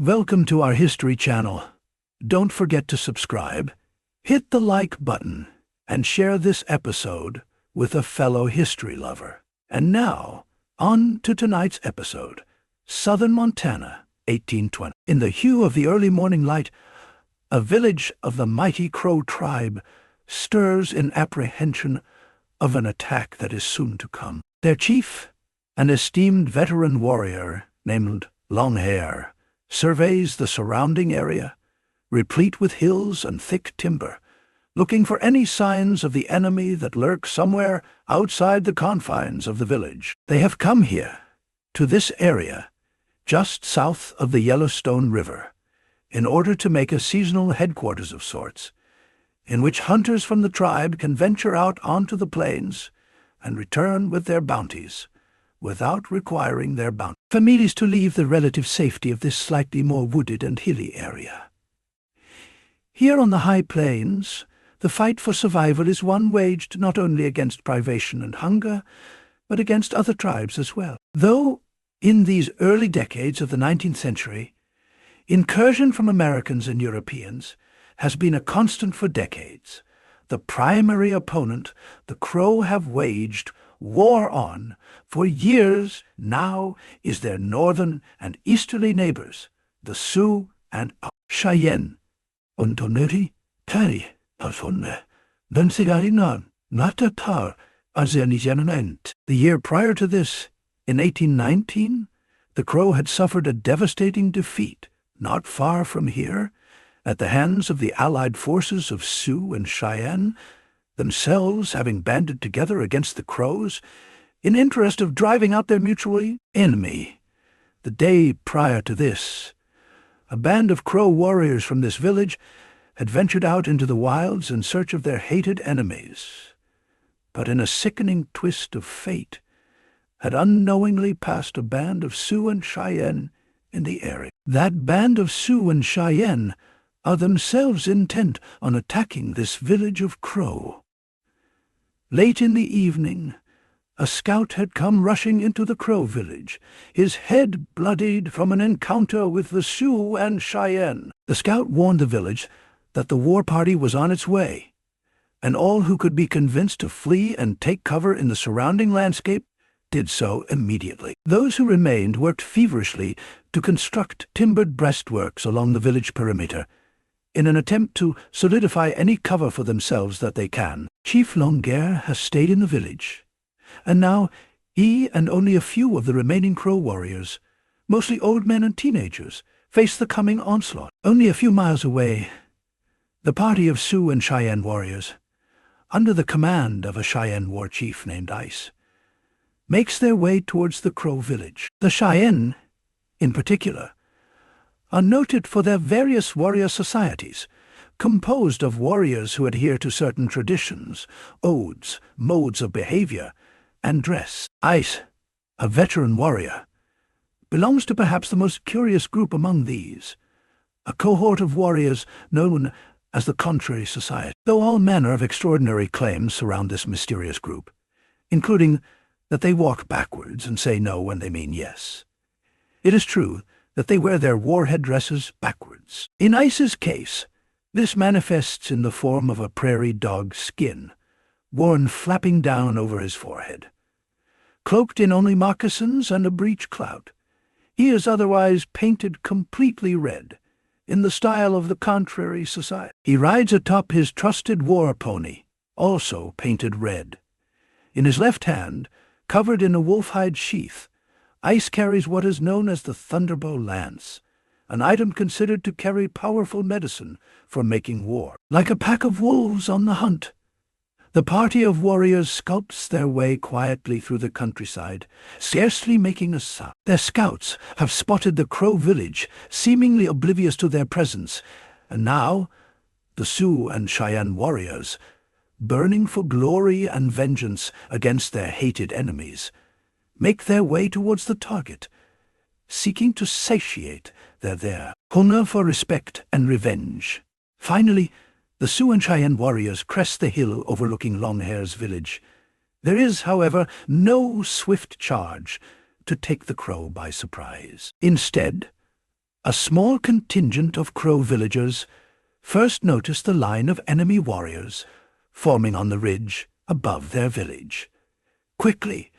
Welcome to our History channel. Don't forget to subscribe, hit the like button, and share this episode with a fellow history lover. And now, on to tonight's episode. Southern Montana, 1820. In the hue of the early morning light, a village of the mighty Crow tribe stirs in apprehension of an attack that is soon to come. Their chief, an esteemed veteran warrior named Longhair, surveys the surrounding area, replete with hills and thick timber, looking for any signs of the enemy that lurk somewhere outside the confines of the village. They have come here, to this area, just south of the Yellowstone River, in order to make a seasonal headquarters of sorts, in which hunters from the tribe can venture out onto the plains and return with their bounties, without requiring their families to leave the relative safety of this slightly more wooded and hilly area. Here on the high plains, the fight for survival is one waged not only against privation and hunger, but against other tribes as well. Though, in these early decades of the 19th century, incursion from Americans and Europeans has been a constant for decades, the primary opponent the Crow have waged war on for years now is their northern and easterly neighbors, the Sioux and Cheyenne. The year prior to this, in 1819, the Crow had suffered a devastating defeat, not far from here, at the hands of the allied forces of Sioux and Cheyenne, themselves having banded together against the Crows in interest of driving out their mutual enemy. The day prior to this, a band of Crow warriors from this village had ventured out into the wilds in search of their hated enemies, but in a sickening twist of fate, had unknowingly passed a band of Sioux and Cheyenne in the area. That band of Sioux and Cheyenne are themselves intent on attacking this village of Crow. Late in the evening, a scout had come rushing into the Crow village, his head bloodied from an encounter with the Sioux and Cheyenne. The scout warned the village that the war party was on its way, and all who could be convinced to flee and take cover in the surrounding landscape did so immediately. Those who remained worked feverishly to construct timbered breastworks along the village perimeter, in an attempt to solidify any cover for themselves that they can. Chief Longhair has stayed in the village, and now he and only a few of the remaining Crow warriors, mostly old men and teenagers, face the coming onslaught. Only a few miles away, the party of Sioux and Cheyenne warriors, under the command of a Cheyenne war chief named Ice, makes their way towards the Crow village. The Cheyenne, in particular, are noted for their various warrior societies, composed of warriors who adhere to certain traditions, oaths, modes of behavior, and dress. Ice, a veteran warrior, belongs to perhaps the most curious group among these, a cohort of warriors known as the Contrary Society. Though all manner of extraordinary claims surround this mysterious group, including that they walk backwards and say no when they mean yes, it is true that they wear their war headdresses backwards. In Ice's case, this manifests in the form of a prairie dog skin, worn flapping down over his forehead. Cloaked in only moccasins and a breech clout, he is otherwise painted completely red, in the style of the Contrary Society. He rides atop his trusted war pony, also painted red. In his left hand, covered in a wolf-hide sheath, Ice carries what is known as the Thunderbow Lance, an item considered to carry powerful medicine for making war. Like a pack of wolves on the hunt, the party of warriors sculpts their way quietly through the countryside, scarcely making a sound. Their scouts have spotted the Crow village, seemingly oblivious to their presence, and now the Sioux and Cheyenne warriors, burning for glory and vengeance against their hated enemies, make their way towards the target, seeking to satiate their hunger for respect and revenge. Finally, the Sioux and Cheyenne warriors crest the hill overlooking Longhair's village. There is, however, no swift charge to take the Crow by surprise. Instead, A small contingent of Crow villagers first noticed the line of enemy warriors forming on the ridge above their village. Quickly,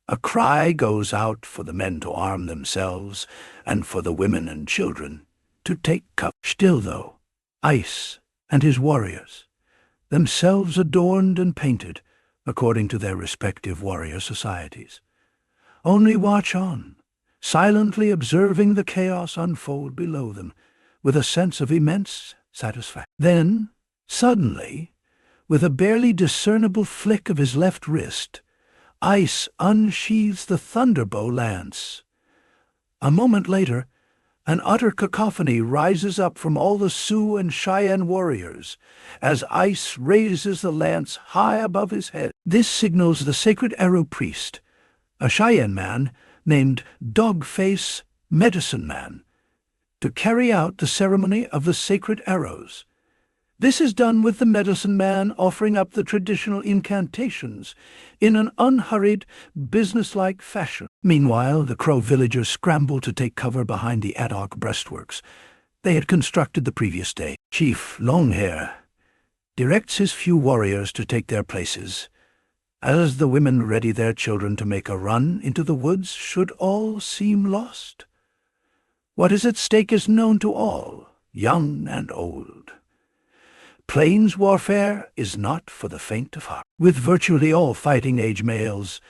a cry goes out for the men to arm themselves and for the women and children to take cover. Still, though, Ice and his warriors, themselves adorned and painted according to their respective warrior societies, only watch on, silently observing the chaos unfold below them with a sense of immense satisfaction. Then, suddenly, with a barely discernible flick of his left wrist, Ice unsheathes the thunderbow lance. A moment later, an utter cacophony rises up from all the Sioux and Cheyenne warriors as Ice raises the lance high above his head. This signals the sacred arrow priest, a Cheyenne man named Dogface Medicine Man, to carry out the ceremony of the sacred arrows. This is done with the medicine man offering up the traditional incantations in an unhurried, businesslike fashion. Meanwhile, the Crow villagers scramble to take cover behind the ad hoc breastworks they had constructed the previous day. Chief Longhair directs his few warriors to take their places, as the women ready their children to make a run into the woods should all seem lost. What is at stake is known to all, young and old. Plains warfare is not for the faint of heart. With virtually all fighting-age males,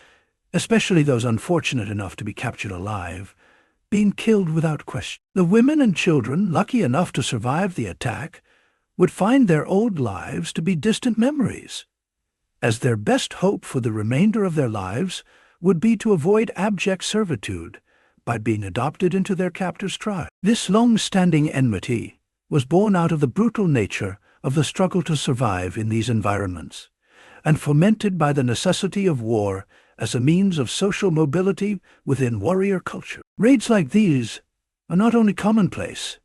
especially those unfortunate enough to be captured alive, being killed without question. The women and children, lucky enough to survive the attack, would find their old lives to be distant memories, as their best hope for the remainder of their lives would be to avoid abject servitude by being adopted into their captor's tribe. This long-standing enmity was born out of the brutal nature of the struggle to survive in these environments, and fomented by the necessity of war as a means of social mobility within warrior culture. Raids like these are not only commonplace,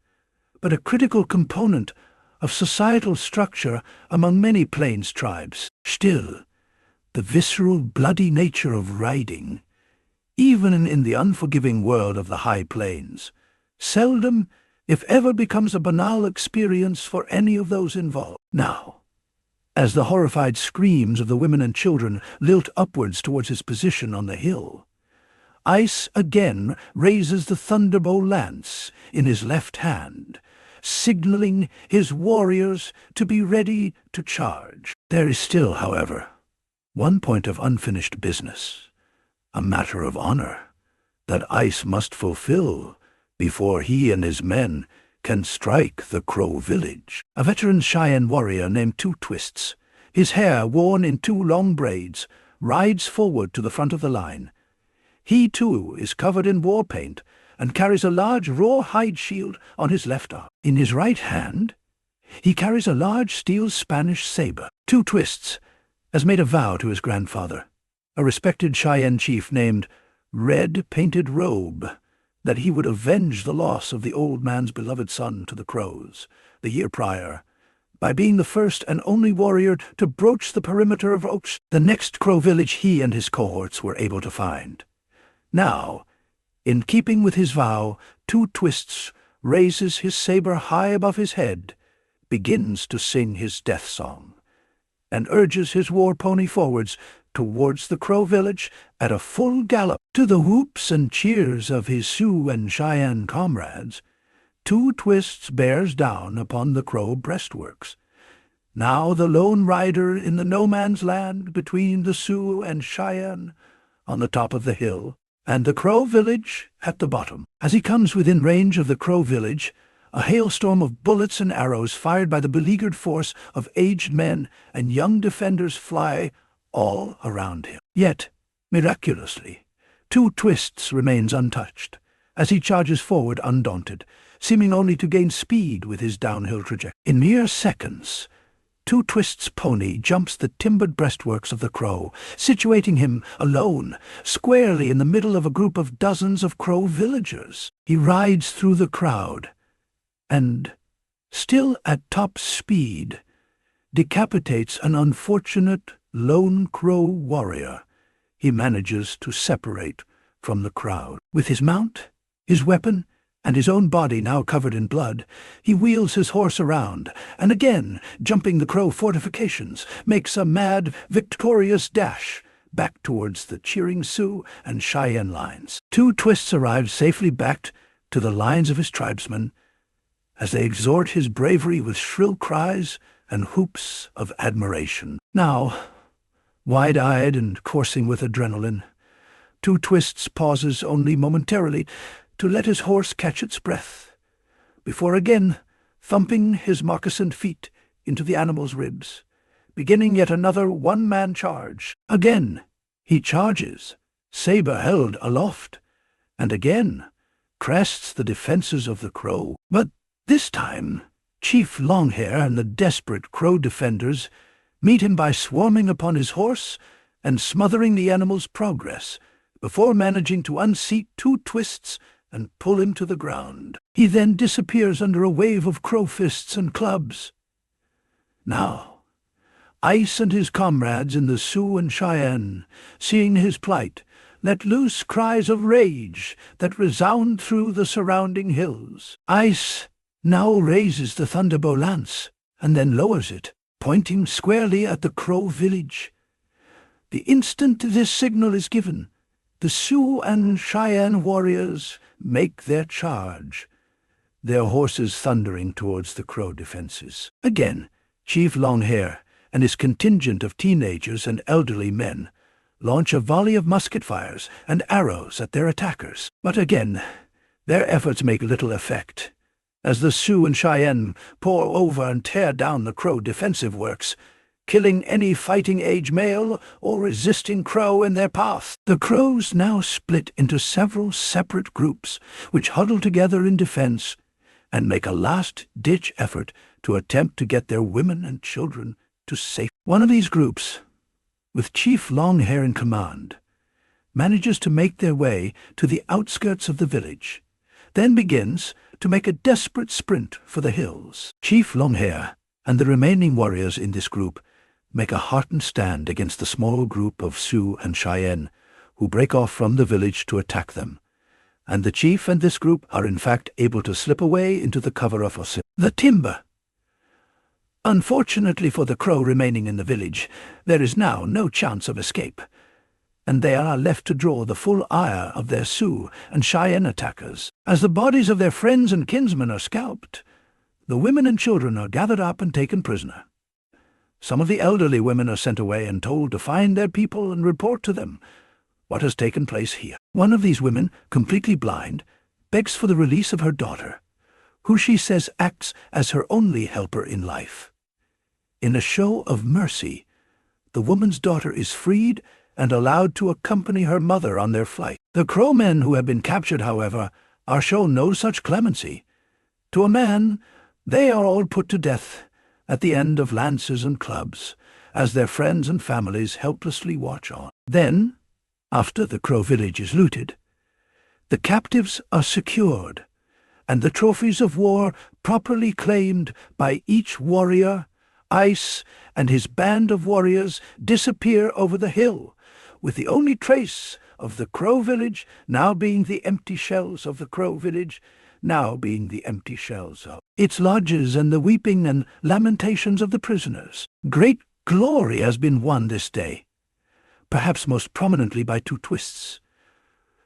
but a critical component of societal structure among many Plains tribes. Still, the visceral, bloody nature of riding, even in the unforgiving world of the High Plains, seldom, if ever, becomes a banal experience for any of those involved. Now, as the horrified screams of the women and children lilt upwards towards his position on the hill, Ice again raises the thunderbow lance in his left hand, signaling his warriors to be ready to charge. There is still, however, one point of unfinished business, a matter of honor, that Ice must fulfill before he and his men can strike the Crow village. A veteran Cheyenne warrior named Two Twists, his hair worn in two long braids, rides forward to the front of the line. He, too, is covered in war paint and carries a large rawhide shield on his left arm. In his right hand, he carries a large steel Spanish saber. Two Twists has made a vow to his grandfather, a respected Cheyenne chief named Red Painted Robe, that he would avenge the loss of the old man's beloved son to the Crows the year prior by being the first and only warrior to broach the perimeter of Oaks, the next Crow village he and his cohorts were able to find. Now, in keeping with his vow, Two Twists raises his saber high above his head, begins to sing his death song, and urges his war pony forwards towards the Crow village at a full gallop. To the whoops and cheers of his Sioux and Cheyenne comrades, Two Twists bears down upon the Crow breastworks. Now the lone rider in the no-man's land between the Sioux and Cheyenne on the top of the hill, and the Crow village at the bottom. As he comes within range of the Crow village, a hailstorm of bullets and arrows fired by the beleaguered force of aged men and young defenders fly all around him. Yet, miraculously, Two Twists remains untouched, as he charges forward undaunted, seeming only to gain speed with his downhill trajectory. In mere seconds, Two Twists' pony jumps the timbered breastworks of the Crow, situating him alone, squarely in the middle of a group of dozens of Crow villagers. He rides through the crowd, and, still at top speed, decapitates an unfortunate lone Crow warrior he manages to separate from the crowd. With his mount, his weapon, and his own body now covered in blood, he wheels his horse around, and again, jumping the Crow fortifications, makes a mad, victorious dash back towards the cheering Sioux and Cheyenne lines. Two Twists arrives safely back to the lines of his tribesmen, as they exhort his bravery with shrill cries and whoops of admiration. Now, wide-eyed and coursing with adrenaline, Two Twists pauses only momentarily to let his horse catch its breath, before again thumping his moccasined feet into the animal's ribs, beginning yet another one-man charge. Again he charges, saber held aloft, and again crests the defenses of the Crow. But this time Chief Longhair and the desperate Crow defenders meet him by swarming upon his horse and smothering the animal's progress, before managing to unseat Two Twists and pull him to the ground. He then disappears under a wave of crow fists and clubs. Now, Ice and his comrades in the Sioux and Cheyenne, seeing his plight, let loose cries of rage that resound through the surrounding hills. Ice now raises the thunderbow lance, and then lowers it, pointing squarely at the Crow village. The instant this signal is given, the Sioux and Cheyenne warriors make their charge, their horses thundering towards the Crow defenses. Again, Chief Longhair and his contingent of teenagers and elderly men launch a volley of musket fires and arrows at their attackers. But again, their efforts make little effect, as the Sioux and Cheyenne pour over and tear down the Crow defensive works, killing any fighting-age male or resisting Crow in their path. The Crows now split into several separate groups, which huddle together in defense and make a last-ditch effort to attempt to get their women and children to safety. One of these groups, with Chief Longhair in command, manages to make their way to the outskirts of the village, then begins to make a desperate sprint for the hills. Chief Longhair and the remaining warriors in this group make a heartened stand against the small group of Sioux and Cheyenne who break off from the village to attack them, and the chief and this group are in fact able to slip away into the cover of the timber. Unfortunately for the Crow remaining in the village, there is now no chance of escape, and they are left to draw the full ire of their Sioux and Cheyenne attackers. As the bodies of their friends and kinsmen are scalped, the women and children are gathered up and taken prisoner. Some of the elderly women are sent away and told to find their people and report to them what has taken place here. One of these women, completely blind, begs for the release of her daughter, who she says acts as her only helper in life. In a show of mercy, the woman's daughter is freed and allowed to accompany her mother on their flight. The Crow men who have been captured, however, are shown no such clemency. To a man, they are all put to death at the end of lances and clubs, as their friends and families helplessly watch on. Then, after the Crow village is looted, the captives are secured, and the trophies of war properly claimed by each warrior. Ice and his band of warriors disappear over the hill, with the only trace of the Crow village now being the empty shells of the Crow village, now being the empty shells of its lodges and the weeping and lamentations of the prisoners. Great glory has been won this day, perhaps most prominently by Two Twists,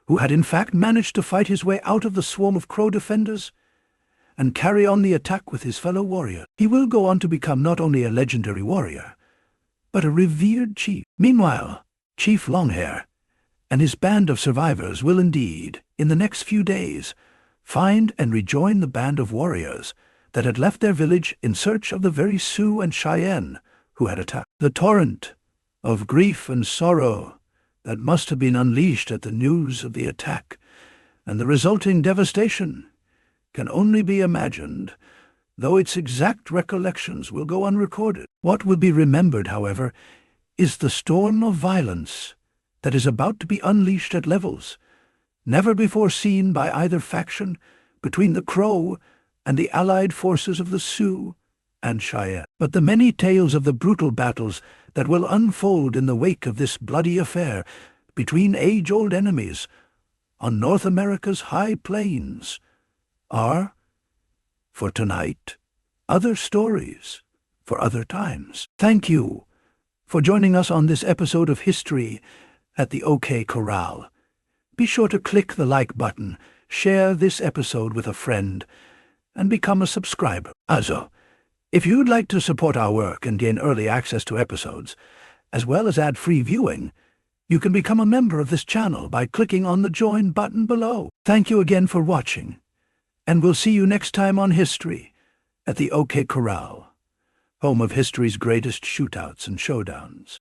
who had in fact managed to fight his way out of the swarm of Crow defenders and carry on the attack with his fellow warrior. He will go on to become not only a legendary warrior, but a revered chief. Meanwhile, Chief Longhair and his band of survivors will indeed, in the next few days, find and rejoin the band of warriors that had left their village in search of the very Sioux and Cheyenne who had attacked. The torrent of grief and sorrow that must have been unleashed at the news of the attack and the resulting devastation can only be imagined, though its exact recollections will go unrecorded. What will be remembered, however, is the storm of violence that is about to be unleashed at levels never before seen by either faction between the Crow and the allied forces of the Sioux and Cheyenne. But the many tales of the brutal battles that will unfold in the wake of this bloody affair between age-old enemies on North America's high plains are, for tonight, other stories for other times. Thank you for joining us on this episode of History at the OK Corral. Be sure to click the like button, share this episode with a friend, and become a subscriber. Also, if you'd like to support our work and gain early access to episodes, as well as ad-free viewing, you can become a member of this channel by clicking on the Join button below. Thank you again for watching, and we'll see you next time on History at the OK Corral, home of history's greatest shootouts and showdowns.